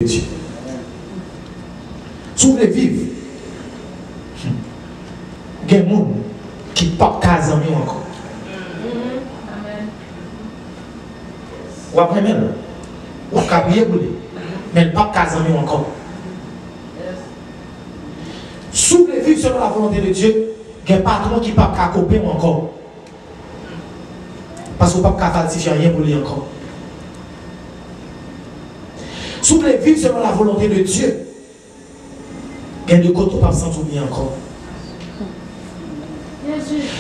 Dieu. Si vous voulez vivre, il y a des gens qui ne peuvent pas caser encore. Ou après même, ou après prier pour lui, mais il ne peut pas caser encore. Si vous voulez vivre selon la volonté de Dieu, il y a des patrons qui ne peuvent pas copier encore. Parce que vous ne pouvez pas falsifier rien pour lui encore. Si vous voulez vivre selon la volonté de Dieu, il y a de côté pas s'en oublier encore.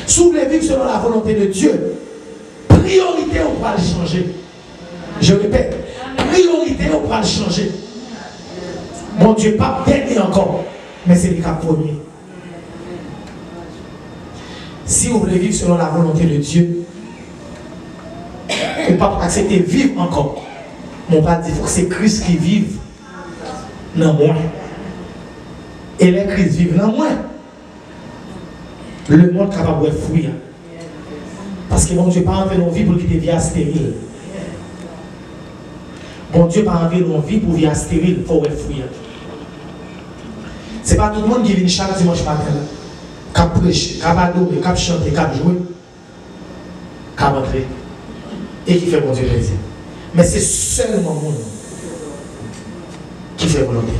Si vous voulez vivre selon la volonté de Dieu, priorité on va le changer. Je répète, priorité on va le changer. Mon Dieu, pas dernier encore, mais c'est le cas premier. Si vous voulez vivre selon la volonté de Dieu, vous ne pouvez pas accepter vivre encore. Mon père dit que c'est Christ qui vive dans moi. Et les Christ vivent dans moi. Le monde est capable de fuir. Parce que mon Dieu pas envie nos vies pour quitter vie stérile. Mon Dieu pas envie nos vies pour vie stérile, il faut fuir. Ce n'est pas tout le monde qui vient chaque dimanche matin, qui prêche, qui adorer, qui chanter, qui jouer, qui entrer. Et qui fait mon Dieu plaisir. Mais c'est seulement mon nom qui fait volonté.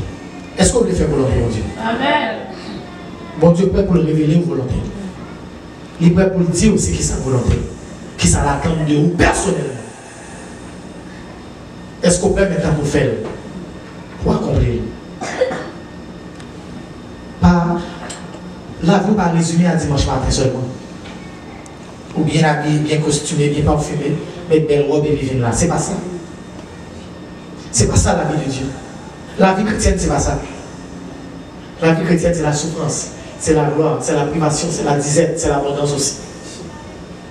Est-ce que vous voulez faire volonté, mon Dieu? Amen. Mon Dieu est prêt pour le révéler une volonté. Il est prêt pour le dire aussi qui sa volonté. Qui ça l'attend de vous personnellement. Est-ce qu'on peut maintenant pour faire? Pour accomplir? Pas, la vie pas résumée à dimanche matin seulement. Ou bien habillé, bien costumé, bien parfumé, mais belle robe et vivre là. C'est pas ça. C'est pas ça la vie de Dieu. La vie chrétienne, c'est pas ça. La vie chrétienne, c'est la souffrance, c'est la gloire, c'est la privation, c'est la disette, c'est l'abondance aussi.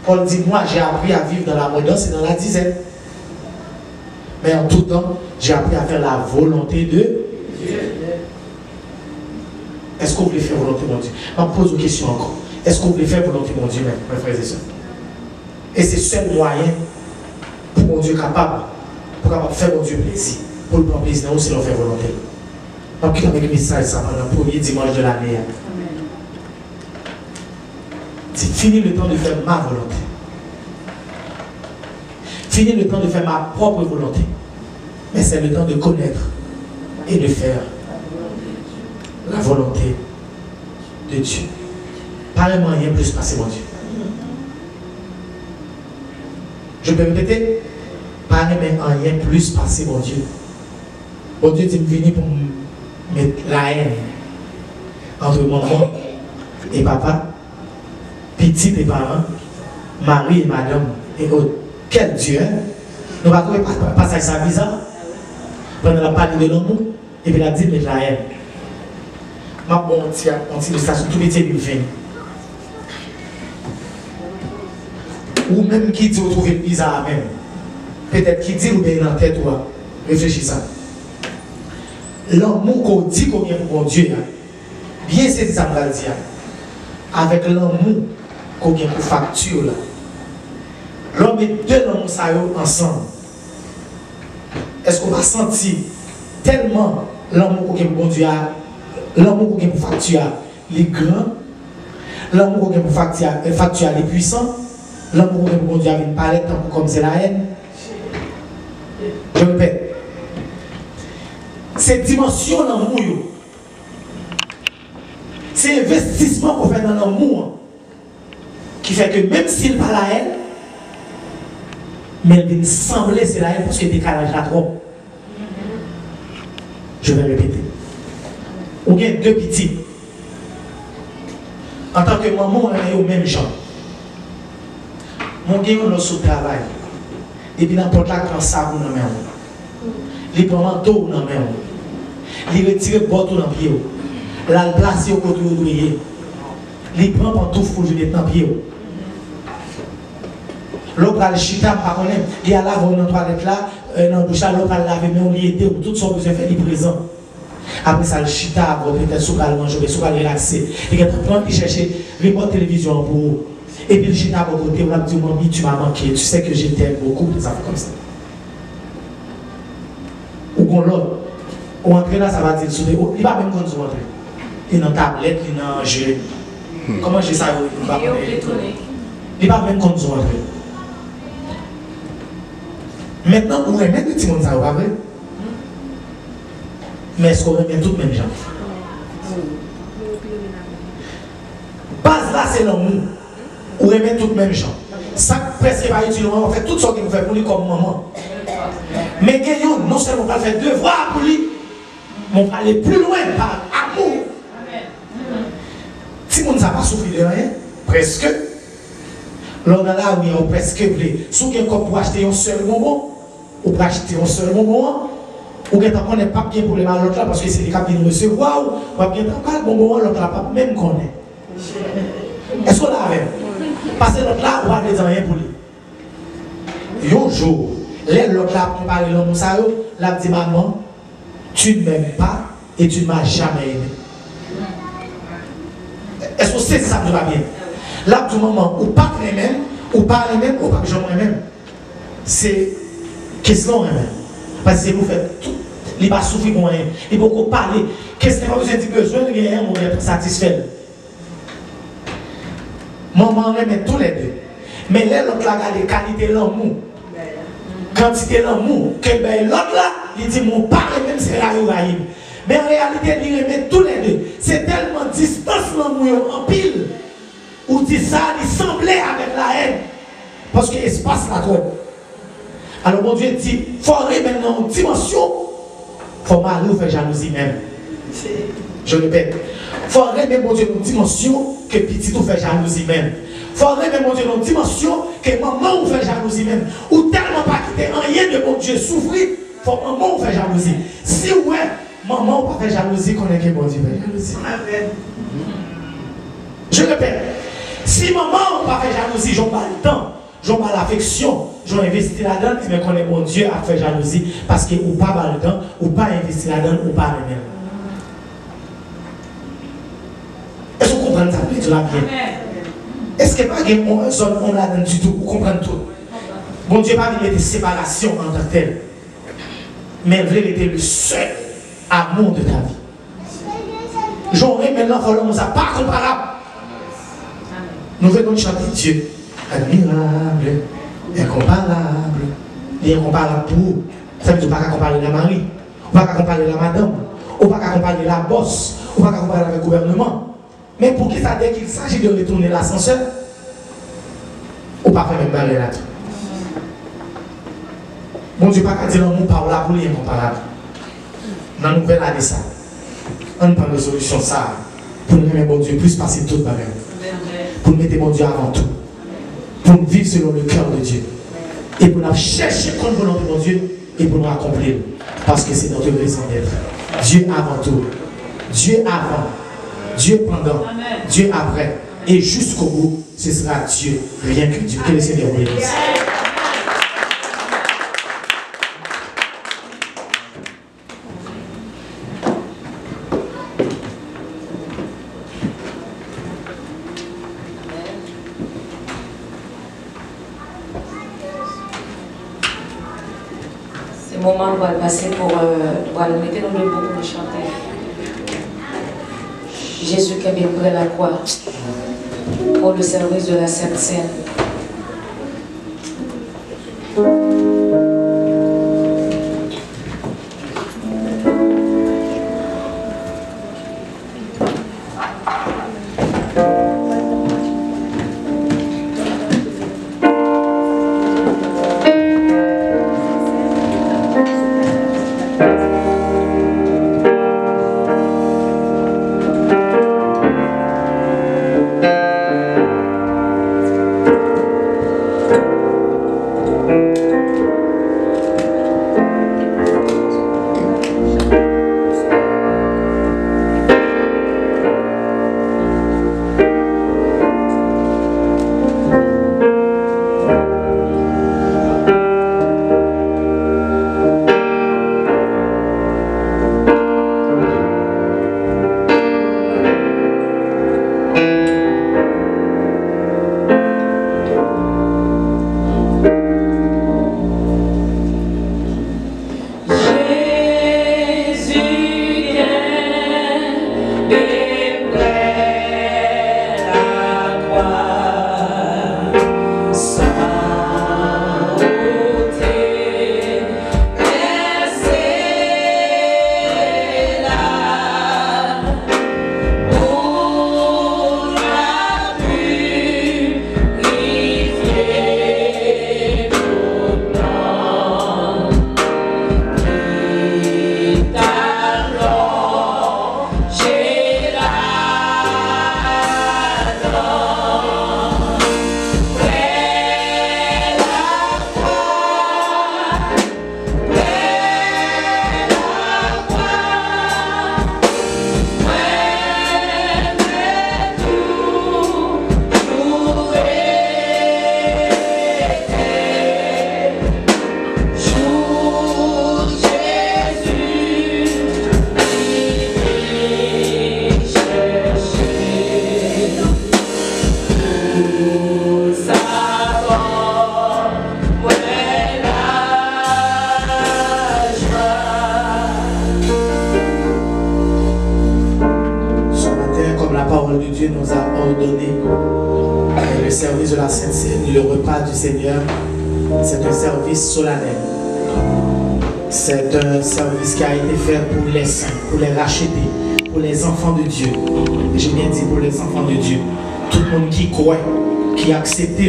Paul dit, moi j'ai appris à vivre dans l'abondance et dans la disette. Mais en tout temps, j'ai appris à faire la volonté de Dieu. Est-ce que vous voulez faire volonté mon Dieu? Je me pose une question encore. Est-ce que vous voulez faire volonté mon Dieu, mes frères et sœurs? Et c'est ce seul moyen pour mon Dieu capable, pour capable faire mon Dieu plaisir. Pour le prendre plaisir, c'est de faire volonté. Je quitte avec le message ça pendant le premier dimanche de l'année. C'est fini le temps de faire ma volonté. Fini le temps de faire ma propre volonté. Mais c'est le temps de connaître et de faire la volonté de Dieu. Pas vraiment rien plus passer, mon Dieu. Je peux répéter, pas rien plus passer, mon Dieu. Mon Dieu dit venir pour mettre la haine entre maman et papa, petit et parents, mari et madame et autres. Quel Dieu, hein? Nous ne pouvons pas passer ça bizarre. Pendant la parole de l'amour, et puis la dit mettre la haine. Ma bonne on de ça sur tout métier du vin. Ou même qui dit vous trouvez bizarre même. Peut-être qui dit ou bien dans la tête ou réfléchis ça. L'amour qu'on dit qu'on vient pour mon Dieu, bien c'est ça va dire. Avec l'amour qu'on vient pour facture là. L'homme et deux l'amour ça ensemble. Est-ce qu'on va sentir tellement l'amour qu'on vient pour mon Dieu, l'amour qu'on vient pour facture, les grands, l'amour qu'on vient pour facture, les puissants, l'amour qu'on vient pour mon Dieu avec une palette comme c'est la haine. Je répète. Cette dimension dans l'amour, c'est l'investissement qu'on fait dans l'amour qui fait que même s'il pas la haine, mais il vient sembler c'est la haine parce que décalage là trop. Je vais répéter. On a deux petits. En tant que maman, on est au même genre. Mon gars, on est sous travail. Et puis n'importe là, prend ça dans la main. Il prend manteau dans la main. Il retire le bâton dans le pied. La place au côté où il est. Il prend pantoufle pour venir dans le pied. L'autre a le chita, par contre, il y a là, dans la toilette là, dans le douche, l'autre a lavé, mais on y était, tout son besoin fait, il est présent. Après ça, le chita, peut-être sous le manger, sous le relaxer. Il y a plein qui cherchent remote télévision pour vous. Et puis le chita à côté, on a dit, mamie, tu m'as manqué, tu sais que je t'aime beaucoup, des affaires comme ça. Ou qu'on l'autre. Ou entrer là, ça va dire souder. Il va même quand vous entrez. Il est dans tablette, il est dans jeu. Comment j'ai ça? Il va même quand vous entrez. Maintenant, vous aimez le petit monde, ça va vrai? Mais est-ce qu'on aime tout le même gens? Base là, c'est l'amour. Vous aimez tout le même gens. Ça, presque pas utile, on fait tout ce que vous faites pour lui comme maman. Mais gagnons, non seulement on va faire devoir pour lui, mais on va aller plus loin par amour. Si on n'a pas souffert de rien, presque. L'on a là où il y a presque blé. Si vous avez pour acheter un seul bonbon, ou pour acheter un seul bonbon, ou bien on n'est pas bien pour les mal l'autre là parce que c'est des cas qui recevoir, ou bien pas le bonbon, l'autre là pas même qu'on est. Est-ce qu'on a avec? Parce que l'autre là, on va dire rien pour lui. Un jour, l'autre là, préparé l'homme, ça, l'a dit maman, tu ne m'aimes pas et tu ne m'as jamais aimé. Est-ce que c'est ça qui va bien? Là, tout moment, ou pas les mêmes, ou pas les mêmes, ou pas que j'en ai même. C'est question même. Parce que vous faites tout. Il va souffrir pour rien. Il faut qu'on parle. Qu'est-ce que vous avez besoin de gagner pour être satisfait? Maman remet tous les deux. Mais là, l'autre là, a des qualités de l'amour. Quantité de l'amour. Que l'autre là, il dit mon père même c'est la Ibrahim. Mais en réalité, il remet tous les deux. C'est tellement distance l'amour en pile. Ou dit ça, il semblait avec la haine. Parce que l'espace là trop. Alors mon Dieu dit, il faut maintenant une dimension. Il faut marier ou faire jalousie même. Je répète. Il faut remettre mon Dieu une dimension que petit ou fait jalousie même. Il faut remettre mon Dieu une dimension que maman ou fait jalousie même. Ou tellement pas quitter rien de mon Dieu souffrir, il faut maman ou fait jalousie. Si ouais, maman ou pas fait jalousie, qu'on est que mon Dieu fait jalousie. Je répète. Si maman ou pas fait jalousie, j'en parle le temps, j'en parle l'affection, j'en investi là-dedans, mais qu'on est mon Dieu a fait jalousie parce que ou pas le temps, ou pas investi là-dedans, ou pas le même. Est-ce que vous comprenez ça? Est-ce que pas une zone on là-dedans du tout, vous comprenez tout? Bon Dieu pas mettre des séparations en tant que telle, mais il veut être le seul amour de ta vie. J'aurais maintenant fallu ça pas comparable. Nous venons chanter Dieu, admirable, incomparable, et incomparable pour vous. Ça veut dire qu'on ne peut pas comparer la Marie, on ne peut pas comparer la madame, on ne peut pas comparer la bosse, on ne peut pas comparer avec le gouvernement. Mais pour qui ça, dès qu'il s'agit de retourner l'ascenseur, on ne peut pas faire même barrer là-dessus. Bon Dieu, pas qu'à dire l'amour par là pour les incomparables. Dans la nouvelle année, ça, on prend une solution ça, pour nous mettre bon Dieu plus passer toute barrière. Pour nous mettre mon Dieu avant tout. Pour nous vivre selon le cœur de Dieu. Et pour nous chercher contre le volonté de mon Dieu et pour nous accomplir. Parce que c'est notre raison d'être. Dieu avant tout. Dieu avant. Dieu pendant. Dieu après. Et jusqu'au bout, ce sera Dieu. Rien que Dieu. Que le Seigneur vous bénisse. Moment on va passer pour le mettre dans le bout pour chanter. Jésus qui est bien près la croix pour le service de la Sainte Seine. Dieu nous a ordonné le service de la Sainte Seine, le repas du Seigneur. C'est un service solennel. C'est un service qui a été fait pour les saints, pour les racheter, pour les enfants de Dieu. Et j'ai bien dit pour les enfants de Dieu. Tout le monde qui croit, qui accepte,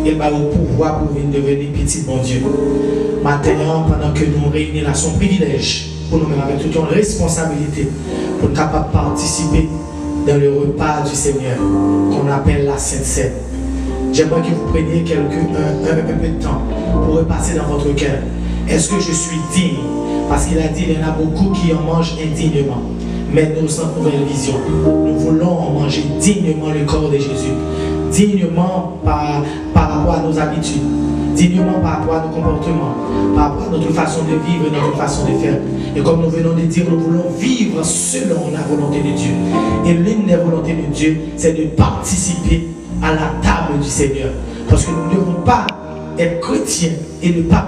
il va au pouvoir pour venir devenir petit bon Dieu. Maintenant, pendant que nous réunissons là, son privilège pour nous-mêmes avec toute une responsabilité pour être capable de participer dans le repas du Seigneur qu'on appelle la Sainte Seine. J'aimerais que vous preniez un peu de temps pour repasser dans votre cœur. Est-ce que je suis digne? Parce qu'il a dit qu'il y en a beaucoup qui en mangent indignement. Mais nous avons une nouvelle vision. Nous voulons en manger dignement le corps de Jésus. Dignement par rapport à nos habitudes. Dignement par rapport à nos comportements. Par rapport à notre façon de vivre et notre façon de faire. Et comme nous venons de dire, nous voulons vivre selon la volonté de Dieu. Et l'une des volontés de Dieu, c'est de participer à la table du Seigneur. Parce que nous ne devons pas être chrétiens et ne pas